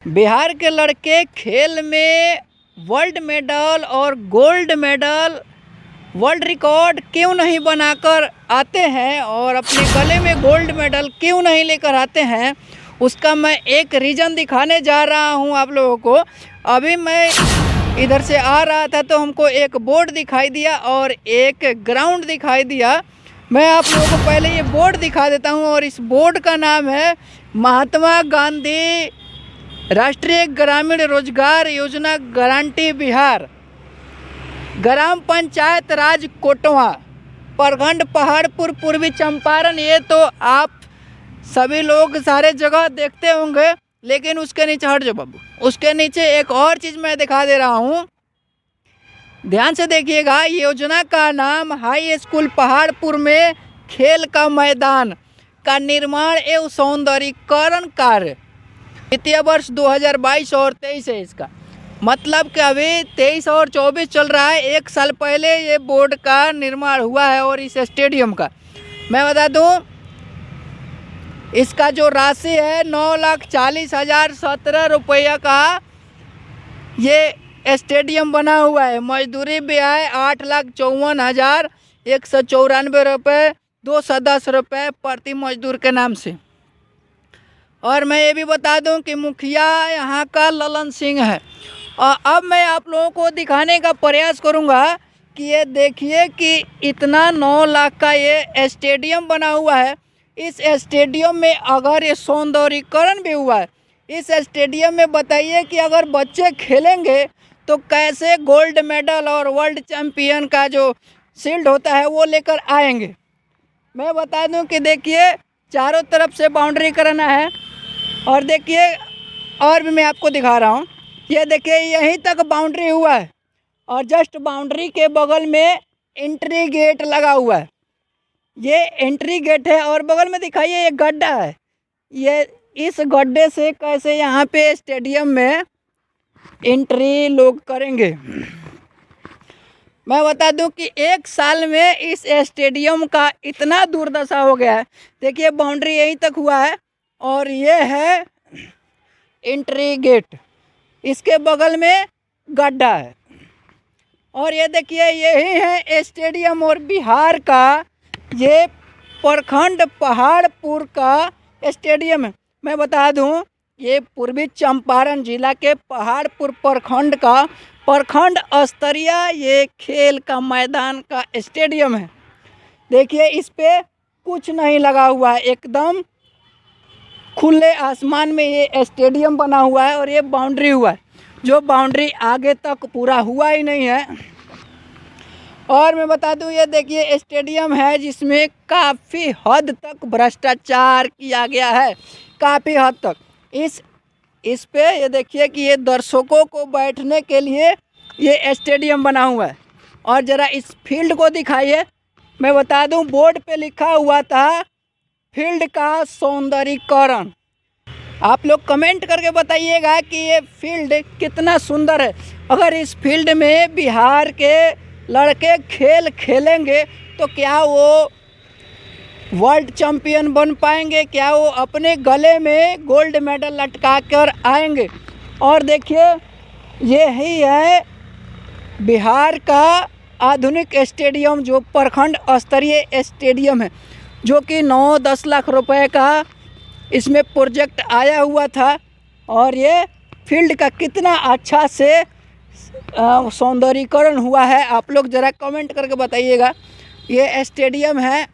बिहार के लड़के खेल में वर्ल्ड मेडल और गोल्ड मेडल, वर्ल्ड रिकॉर्ड क्यों नहीं बनाकर आते हैं और अपने गले में गोल्ड मेडल क्यों नहीं लेकर आते हैं, उसका मैं एक रीज़न दिखाने जा रहा हूं आप लोगों को। अभी मैं इधर से आ रहा था तो हमको एक बोर्ड दिखाई दिया और एक ग्राउंड दिखाई दिया। मैं आप लोगों को पहले ये बोर्ड दिखा देता हूं और इस बोर्ड का नाम है महात्मा गांधी राष्ट्रीय ग्रामीण रोजगार योजना गारंटी बिहार, ग्राम पंचायत राज कोटवा, प्रखंड पहाड़पुर, पूर्वी चंपारण। ये तो आप सभी लोग सारे जगह देखते होंगे, लेकिन उसके नीचे हट जाओ बाबू, उसके नीचे एक और चीज़ मैं दिखा दे रहा हूँ, ध्यान से देखिएगा। योजना का नाम हाई स्कूल पहाड़पुर में खेल का मैदान का निर्माण एवं सौंदर्यीकरण कार्य, वित्तीय वर्ष 2022 और 23 है इसका। मतलब कि अभी 23 और 24 चल रहा है, एक साल पहले ये बोर्ड का निर्माण हुआ है। और इस स्टेडियम का मैं बता दूं, इसका जो राशि है 9,40,017 रुपया का ये स्टेडियम बना हुआ है। मजदूरी भी है 8,54,194 रुपये, 210 रुपये प्रति मजदूर के नाम से। और मैं ये भी बता दूं कि मुखिया यहाँ का ललन सिंह है। और अब मैं आप लोगों को दिखाने का प्रयास करूँगा कि ये देखिए कि इतना 9 लाख का ये स्टेडियम बना हुआ है। इस स्टेडियम में अगर ये सौंदर्यीकरण भी हुआ है, इस स्टेडियम में बताइए कि अगर बच्चे खेलेंगे तो कैसे गोल्ड मेडल और वर्ल्ड चैम्पियन का जो शील्ड होता है वो लेकर आएंगे। मैं बता दूं कि देखिए चारों तरफ से बाउंड्री करना है। और देखिए और भी मैं आपको दिखा रहा हूँ, ये देखिए यहीं तक बाउंड्री हुआ है और जस्ट बाउंड्री के बगल में एंट्री गेट लगा हुआ है। ये एंट्री गेट है और बगल में दिखाइए ये गड्ढा है। ये इस गड्ढे से कैसे यहाँ पे स्टेडियम में एंट्री लोग करेंगे। मैं बता दूं कि एक साल में इस स्टेडियम का इतना दुर्दशा हो गया है। देखिए बाउंड्री यहीं तक हुआ है और ये है एंट्री गेट, इसके बगल में गड्ढा है। और ये देखिए यही है स्टेडियम और बिहार का ये प्रखंड पहाड़पुर का स्टेडियम है। मैं बता दूं ये पूर्वी चंपारण जिला के पहाड़पुर प्रखंड का प्रखंड स्तरीय ये खेल का मैदान का स्टेडियम है। देखिए इस पे कुछ नहीं लगा हुआ है, एकदम खुले आसमान में ये स्टेडियम बना हुआ है। और ये बाउंड्री हुआ है, जो बाउंड्री आगे तक पूरा हुआ ही नहीं है। और मैं बता दूं ये देखिए स्टेडियम है जिसमें काफ़ी हद तक भ्रष्टाचार किया गया है, काफ़ी हद तक। इस पे ये देखिए कि ये दर्शकों को बैठने के लिए ये स्टेडियम बना हुआ है। और ज़रा इस फील्ड को दिखाइए। मैं बता दूं बोर्ड पे लिखा हुआ था फील्ड का सौंदर्यीकरण। आप लोग कमेंट करके बताइएगा कि ये फील्ड कितना सुंदर है। अगर इस फील्ड में बिहार के लड़के खेल खेलेंगे तो क्या वो वर्ल्ड चैम्पियन बन पाएंगे, क्या वो अपने गले में गोल्ड मेडल लटका कर आएंगे। और देखिए यही है बिहार का आधुनिक स्टेडियम, जो प्रखंड स्तरीय स्टेडियम है, जो कि 9-10 लाख रुपए का इसमें प्रोजेक्ट आया हुआ था। और ये फील्ड का कितना अच्छा से सौंदर्यीकरण हुआ है, आप लोग ज़रा कमेंट करके बताइएगा। ये स्टेडियम है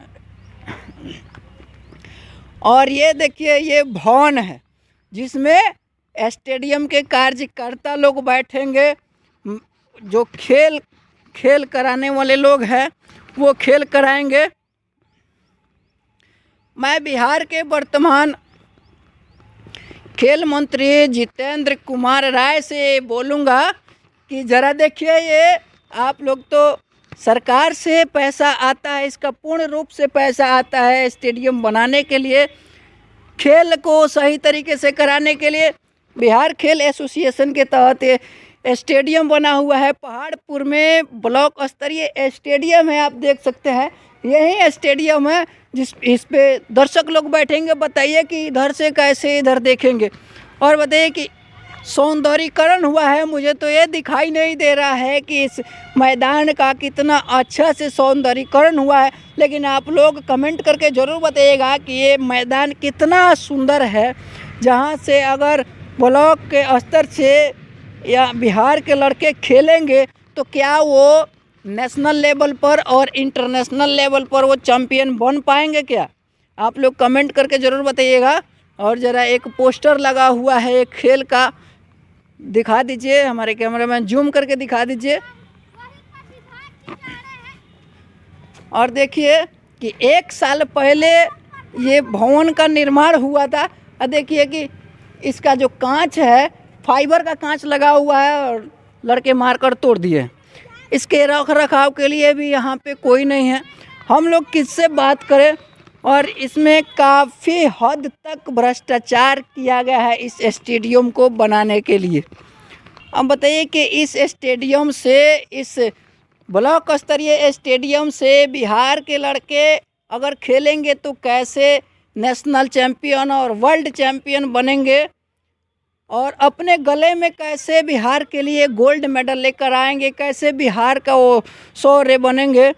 और ये देखिए ये भवन है जिसमें स्टेडियम के कार्यकर्ता लोग बैठेंगे। जो खेल कराने वाले लोग हैं वो खेल कराएंगे। मैं बिहार के वर्तमान खेल मंत्री जितेंद्र कुमार राय से बोलूँगा कि ज़रा देखिए ये आप लोग तो सरकार से पैसा आता है, इसका पूर्ण रूप से पैसा आता है स्टेडियम बनाने के लिए, खेल को सही तरीके से कराने के लिए। बिहार खेल एसोसिएशन के तहत ये स्टेडियम बना हुआ है। पहाड़पुर में ब्लॉक स्तरीय स्टेडियम है, आप देख सकते हैं यही स्टेडियम है इस पे दर्शक लोग बैठेंगे। बताइए कि इधर से कैसे इधर देखेंगे। और बताइए कि सौंदर्यीकरण हुआ है। मुझे तो ये दिखाई नहीं दे रहा है कि इस मैदान का कितना अच्छा से सौंदर्यीकरण हुआ है, लेकिन आप लोग कमेंट करके ज़रूर बताइएगा कि ये मैदान कितना सुंदर है, जहाँ से अगर ब्लॉक के स्तर से या बिहार के लड़के खेलेंगे तो क्या वो नेशनल लेवल पर और इंटरनेशनल लेवल पर वो चैम्पियन बन पाएंगे क्या? आप लोग कमेंट करके ज़रूर बताइएगा। और ज़रा एक पोस्टर लगा हुआ है एक खेल का, दिखा दीजिए, हमारे कैमरामैन जूम करके दिखा दीजिए। और देखिए कि 1 साल पहले ये भवन का निर्माण हुआ था, और देखिए कि इसका जो कांच है फाइबर का कांच लगा हुआ है और लड़के मारकर तोड़ दिए। इसके रख रखाव के लिए भी यहाँ पे कोई नहीं है। हम लोग किससे बात करें? और इसमें काफ़ी हद तक भ्रष्टाचार किया गया है इस स्टेडियम को बनाने के लिए। अब बताइए कि इस स्टेडियम से, इस ब्लॉक स्तरीय स्टेडियम से बिहार के लड़के अगर खेलेंगे तो कैसे नेशनल चैम्पियन और वर्ल्ड चैम्पियन बनेंगे, और अपने गले में कैसे बिहार के लिए गोल्ड मेडल लेकर आएंगे, कैसे बिहार का वो शौर्य बनेंगे।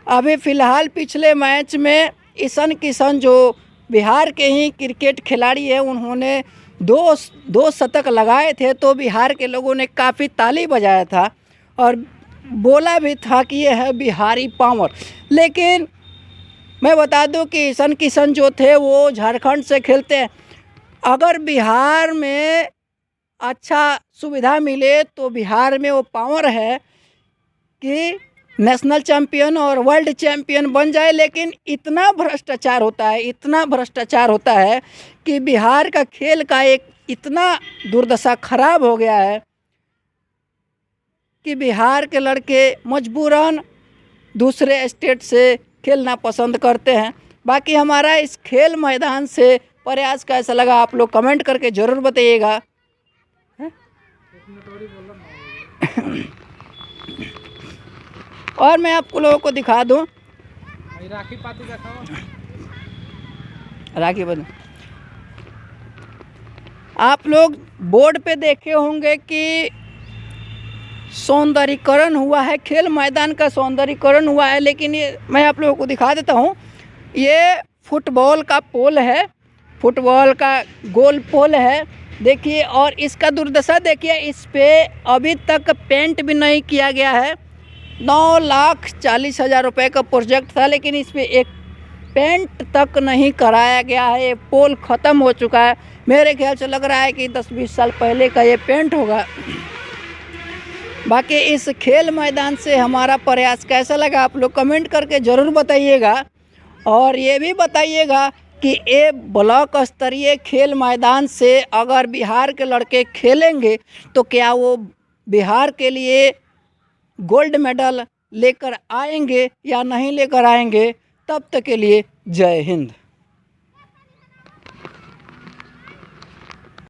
अभी फ़िलहाल पिछले मैच में ईशन किशन जो बिहार के ही क्रिकेट खिलाड़ी हैं, उन्होंने दो शतक लगाए थे, तो बिहार के लोगों ने काफ़ी ताली बजाया था और बोला भी था कि ये है बिहारी पावर। लेकिन मैं बता दूं कि ईशन किशन जो थे वो झारखंड से खेलते हैं। अगर बिहार में अच्छा सुविधा मिले तो बिहार में वो पावर है कि नेशनल चैम्पियन और वर्ल्ड चैम्पियन बन जाए। लेकिन इतना भ्रष्टाचार होता है, इतना भ्रष्टाचार होता है कि बिहार का खेल का एक इतना दुर्दशा खराब हो गया है कि बिहार के लड़के मजबूरन दूसरे स्टेट से खेलना पसंद करते हैं। बाकी हमारा इस खेल मैदान से प्रयास कैसा लगा आप लोग कमेंट करके ज़रूर बताइएगा। और मैं आपको लोगों को दिखा दूं, राखी पाती राखी बन, आप लोग बोर्ड पे देखे होंगे कि सौंदर्यीकरण हुआ है, खेल मैदान का सौंदर्यीकरण हुआ है। लेकिन ये मैं आप लोगों को दिखा देता हूँ, ये फुटबॉल का पोल है, फुटबॉल का गोल पोल है देखिए। और इसका दुर्दशा देखिए, इस पे अभी तक पेंट भी नहीं किया गया है। 9,40,000 रुपये का प्रोजेक्ट था, लेकिन इस पे एक पेंट तक नहीं कराया गया है। ये पोल ख़त्म हो चुका है, मेरे ख्याल से लग रहा है कि 10-20 साल पहले का ये पेंट होगा। बाकी इस खेल मैदान से हमारा प्रयास कैसा लगा आप लोग कमेंट करके ज़रूर बताइएगा। और ये भी बताइएगा कि ये ब्लॉक स्तरीय खेल मैदान से अगर बिहार के लड़के खेलेंगे तो क्या वो बिहार के लिए गोल्ड मेडल लेकर आएंगे या नहीं लेकर आएंगे। तब तक के लिए जय हिंद।